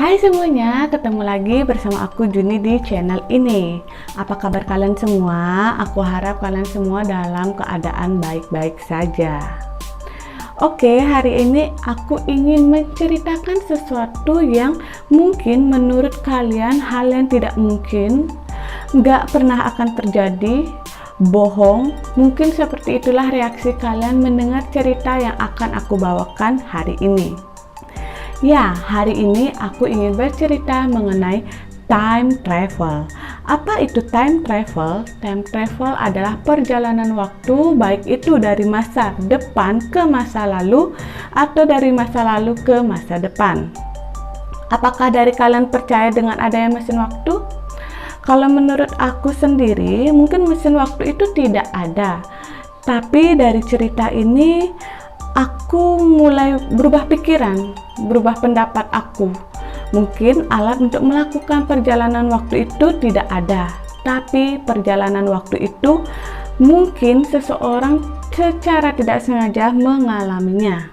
Hai semuanya, ketemu lagi bersama aku Juni di channel ini. Apa kabar kalian semua? Aku harap kalian semua dalam keadaan baik-baik saja. Oke, hari ini aku ingin menceritakan sesuatu yang mungkin menurut kalian hal yang tidak mungkin, nggak pernah akan terjadi, bohong. Mungkin seperti itulah reaksi kalian mendengar cerita yang akan aku bawakan hari ini. Ya, hari ini aku ingin bercerita mengenai time travel. Apa itu time travel? Time travel adalah perjalanan waktu, baik itu dari masa depan ke masa lalu atau dari masa lalu ke masa depan. Apakah dari kalian percaya dengan adanya mesin waktu? Kalau menurut aku sendiri, mungkin mesin waktu itu tidak ada. Tapi dari cerita ini, aku mulai berubah pikiran, berubah pendapat aku. Mungkin alat untuk melakukan perjalanan waktu itu tidak ada, tapi perjalanan waktu itu mungkin seseorang secara tidak sengaja mengalaminya.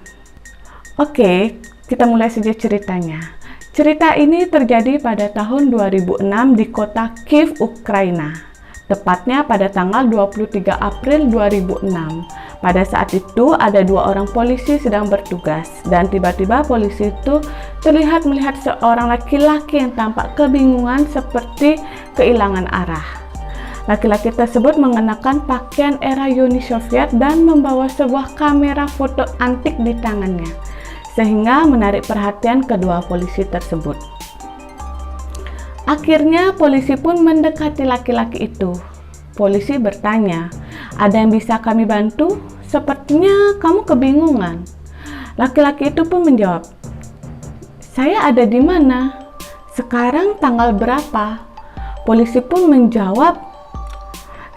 Oke, kita mulai saja ceritanya. Cerita ini terjadi pada tahun 2006 di kota Kiev, Ukraina. Tepatnya pada tanggal 23 April 2006. Pada saat itu ada dua orang polisi sedang bertugas dan tiba-tiba polisi itu terlihat melihat seorang laki-laki yang tampak kebingungan seperti kehilangan arah. Laki-laki tersebut mengenakan pakaian era Uni Soviet dan membawa sebuah kamera foto antik di tangannya, sehingga menarik perhatian kedua polisi tersebut. Akhirnya polisi pun mendekati laki-laki itu. Polisi bertanya, "Ada yang bisa kami bantu? Sepertinya kamu kebingungan." Laki-laki itu pun menjawab, "Saya ada di mana? Sekarang tanggal berapa?" Polisi pun menjawab,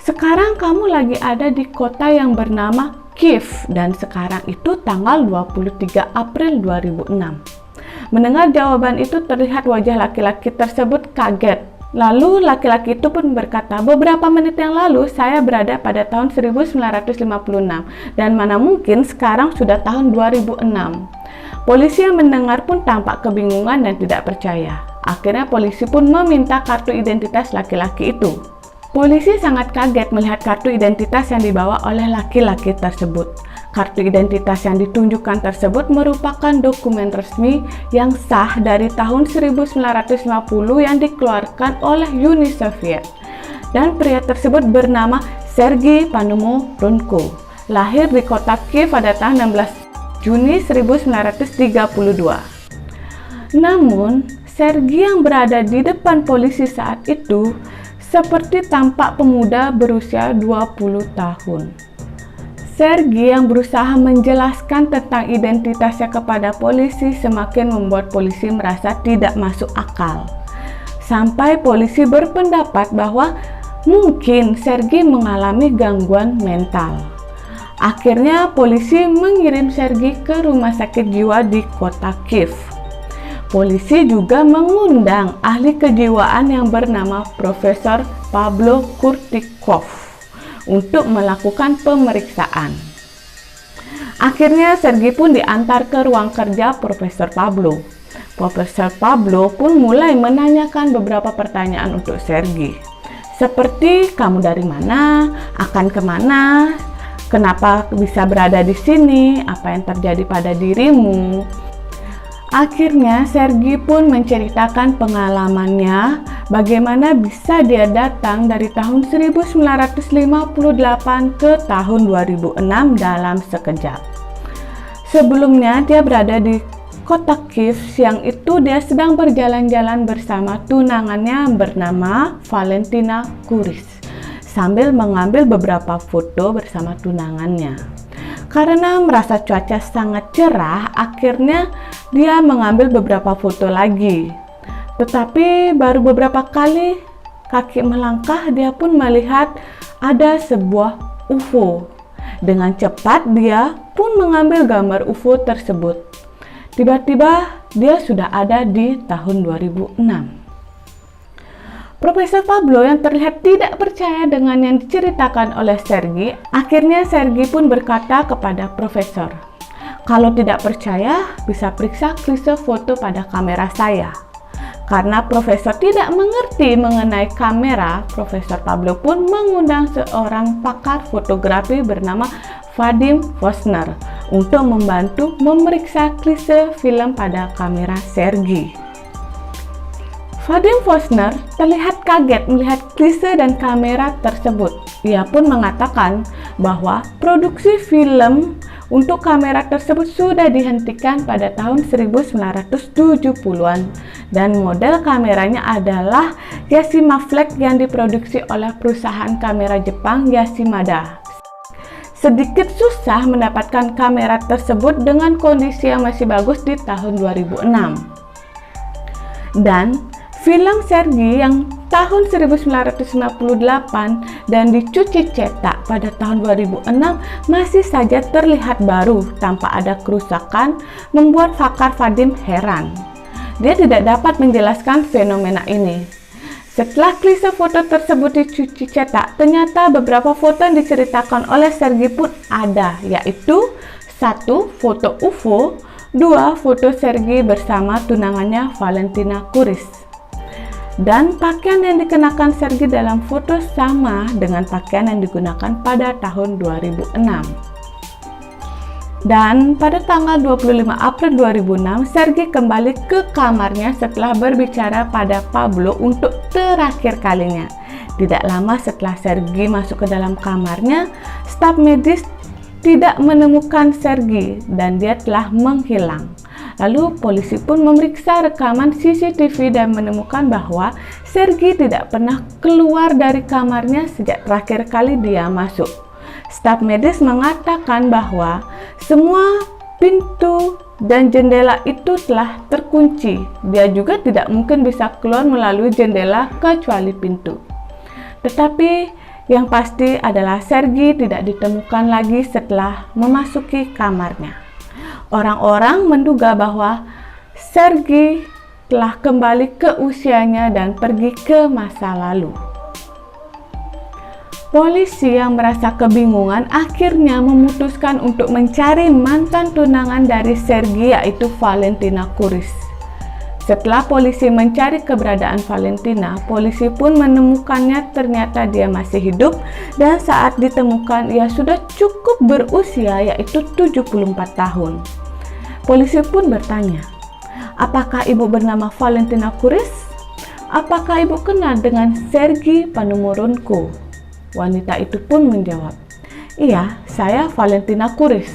"Sekarang kamu lagi ada di kota yang bernama Kiev dan sekarang itu tanggal 23 April 2006. Mendengar jawaban itu terlihat wajah laki-laki tersebut kaget. Lalu laki-laki itu pun berkata, "Beberapa menit yang lalu saya berada pada tahun 1956 dan mana mungkin sekarang sudah tahun 2006. Polisi yang mendengar pun tampak kebingungan dan tidak percaya. Akhirnya polisi pun meminta kartu identitas laki-laki itu. Polisi sangat kaget melihat kartu identitas yang dibawa oleh laki-laki tersebut. Kartu identitas yang ditunjukkan tersebut merupakan dokumen resmi yang sah dari tahun 1950 yang dikeluarkan oleh Uni Soviet. Dan pria tersebut bernama Sergei Panumo-Runko, lahir di kota Kiev pada tahun 16 Juni 1932. Namun, Sergei yang berada di depan polisi saat itu seperti tampak pemuda berusia 20 tahun. Sergei yang berusaha menjelaskan tentang identitasnya kepada polisi semakin membuat polisi merasa tidak masuk akal. Sampai polisi berpendapat bahwa mungkin Sergei mengalami gangguan mental. Akhirnya polisi mengirim Sergei ke rumah sakit jiwa di kota Kiev. Polisi juga mengundang ahli kejiwaan yang bernama Profesor Pablo Kurtikov untuk melakukan pemeriksaan. Akhirnya Sergei pun diantar ke ruang kerja Profesor Pablo. Profesor Pablo pun mulai menanyakan beberapa pertanyaan untuk Sergei. Seperti, kamu dari mana, akan kemana, kenapa bisa berada di sini, apa yang terjadi pada dirimu. Akhirnya Sergei pun menceritakan pengalamannya, bagaimana bisa dia datang dari tahun 1958 ke tahun 2006 dalam sekejap. Sebelumnya dia berada di kota Kiev, siang itu dia sedang berjalan-jalan bersama tunangannya bernama Valentina Kuris, sambil mengambil beberapa foto bersama tunangannya. Karena merasa cuaca sangat cerah, akhirnya dia mengambil beberapa foto lagi. Tetapi baru beberapa kali kaki melangkah, dia pun melihat ada sebuah UFO. Dengan cepat dia pun mengambil gambar UFO tersebut. Tiba-tiba dia sudah ada di tahun 2006. Profesor Pablo yang terlihat tidak percaya dengan yang diceritakan oleh Sergei, akhirnya Sergei pun berkata kepada Profesor, "Kalau tidak percaya, bisa periksa klise foto pada kamera saya." Karena profesor tidak mengerti mengenai kamera, Profesor Pablo pun mengundang seorang pakar fotografi bernama Vadim Vosner untuk membantu memeriksa klise film pada kamera Sergei. Vadim Vosner terlihat kaget melihat klise dan kamera tersebut. Ia pun mengatakan bahwa produksi film untuk kamera tersebut sudah dihentikan pada tahun 1970-an dan model kameranya adalah Yashica Flex yang diproduksi oleh perusahaan kamera Jepang Yashimada. Sedikit susah mendapatkan kamera tersebut dengan kondisi yang masih bagus di tahun 2006. Dan film Sergei yang tahun 1958 dan dicuci cetak pada tahun 2006 masih saja terlihat baru tanpa ada kerusakan, membuat pakar Vadim heran. Dia tidak dapat menjelaskan fenomena ini. Setelah klise foto tersebut dicuci cetak, ternyata beberapa foto yang diceritakan oleh Sergei pun ada, yaitu 1. Foto UFO, 2. Foto Sergei bersama tunangannya Valentina Kuris. Dan pakaian yang dikenakan Sergei dalam foto sama dengan pakaian yang digunakan pada tahun 2006. Dan pada tanggal 25 April 2006, Sergei kembali ke kamarnya setelah berbicara pada Pablo untuk terakhir kalinya. Tidak lama setelah Sergei masuk ke dalam kamarnya, staf medis tidak menemukan Sergei dan dia telah menghilang. Lalu polisi pun memeriksa rekaman CCTV dan menemukan bahwa Sergei tidak pernah keluar dari kamarnya sejak terakhir kali dia masuk. Staf medis mengatakan bahwa semua pintu dan jendela itu telah terkunci. Dia juga tidak mungkin bisa keluar melalui jendela kecuali pintu. Tetapi yang pasti adalah Sergei tidak ditemukan lagi setelah memasuki kamarnya. Orang-orang menduga bahwa Sergei telah kembali ke usianya dan pergi ke masa lalu. Polisi yang merasa kebingungan akhirnya memutuskan untuk mencari mantan tunangan dari Sergei, yaitu Valentina Kuris. Setelah polisi mencari keberadaan Valentina, polisi pun menemukannya. Ternyata dia masih hidup dan saat ditemukan ia sudah cukup berusia, yaitu 74 tahun. Polisi pun bertanya, apakah ibu bernama Valentina Kuris? Apakah ibu kenal dengan Sergei Panomurunko? Wanita itu pun menjawab, iya, saya Valentina Kuris.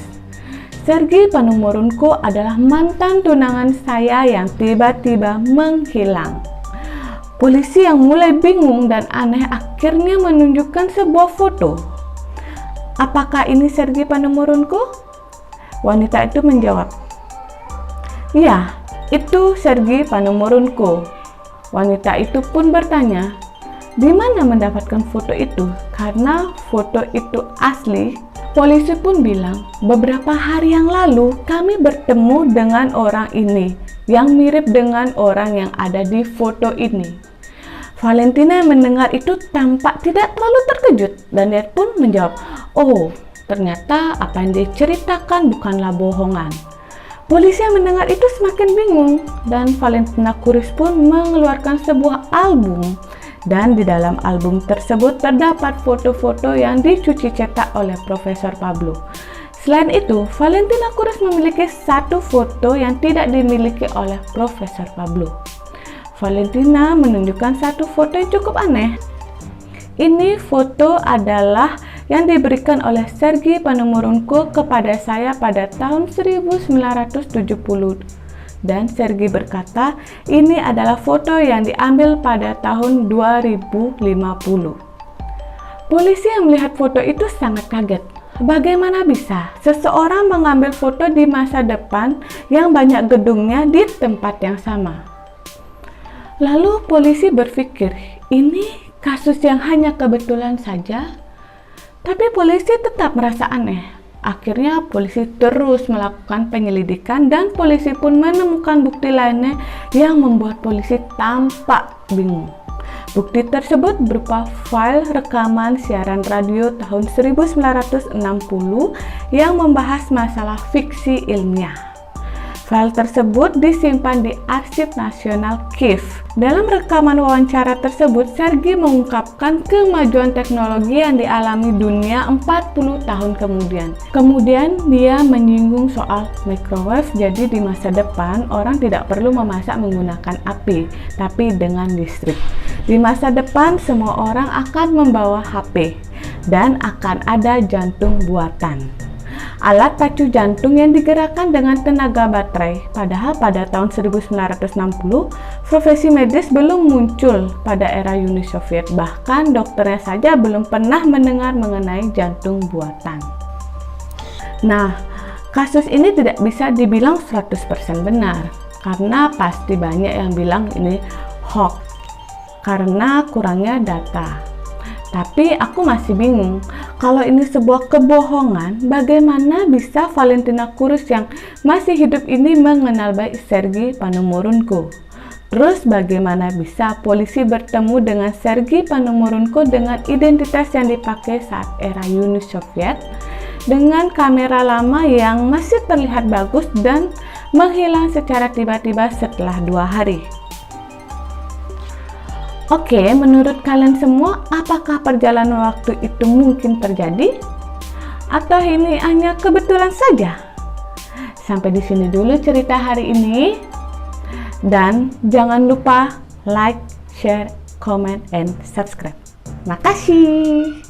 Sergei Panomurunko adalah mantan tunangan saya yang tiba-tiba menghilang. Polisi yang mulai bingung dan aneh akhirnya menunjukkan sebuah foto. Apakah ini Sergei Panomurunko? Wanita itu menjawab, iya, itu Sergei Panomurunko. Wanita itu pun bertanya, di mana mendapatkan foto itu? Karena foto itu asli. Polisi pun bilang, beberapa hari yang lalu kami bertemu dengan orang ini yang mirip dengan orang yang ada di foto ini. Valentina yang mendengar itu tampak tidak terlalu terkejut dan dia pun menjawab, oh, ternyata apa yang diceritakan bukanlah bohongan. Polisi yang mendengar itu semakin bingung dan Valentina Kuris pun mengeluarkan sebuah album. Dan di dalam album tersebut terdapat foto-foto yang dicuci cetak oleh Profesor Pablo. Selain itu, Valentina Kuris memiliki satu foto yang tidak dimiliki oleh Profesor Pablo. Valentina menunjukkan satu foto yang cukup aneh. Ini foto adalah yang diberikan oleh Sergei Panomurunko kepada saya pada tahun 1970. Dan Sergei berkata, ini adalah foto yang diambil pada tahun 2050. Polisi yang melihat foto itu sangat kaget. Bagaimana bisa seseorang mengambil foto di masa depan yang banyak gedungnya di tempat yang sama? Lalu polisi berpikir, ini kasus yang hanya kebetulan saja. Tapi polisi tetap merasa aneh. Akhirnya polisi terus melakukan penyelidikan dan polisi pun menemukan bukti lainnya yang membuat polisi tampak bingung. Bukti tersebut berupa file rekaman siaran radio tahun 1960 yang membahas masalah fiksi ilmiah. File tersebut disimpan di Arsip Nasional Kiev. Dalam rekaman wawancara tersebut, Sergei mengungkapkan kemajuan teknologi yang dialami dunia 40 tahun kemudian. Kemudian dia menyinggung soal microwave, jadi di masa depan orang tidak perlu memasak menggunakan api, tapi dengan listrik. Di masa depan semua orang akan membawa HP dan akan ada jantung buatan. Alat pacu jantung yang digerakkan dengan tenaga baterai. Padahal pada tahun 1960, profesi medis belum muncul pada era Uni Soviet. Bahkan dokternya saja belum pernah mendengar mengenai jantung buatan. Nah, kasus ini tidak bisa dibilang 100% benar, karena pasti banyak yang bilang ini hoax, karena kurangnya data. Tapi aku masih bingung, kalau ini sebuah kebohongan, bagaimana bisa Valentina Kurus yang masih hidup ini mengenal baik Sergei Panomurunko? Terus bagaimana bisa polisi bertemu dengan Sergei Panomurunko dengan identitas yang dipakai saat era Uni Soviet, dengan kamera lama yang masih terlihat bagus dan menghilang secara tiba-tiba setelah 2 hari? Oke, menurut kalian semua, apakah perjalanan waktu itu mungkin terjadi? Atau ini hanya kebetulan saja? Sampai di sini dulu cerita hari ini. Dan jangan lupa like, share, comment, and subscribe. Makasih.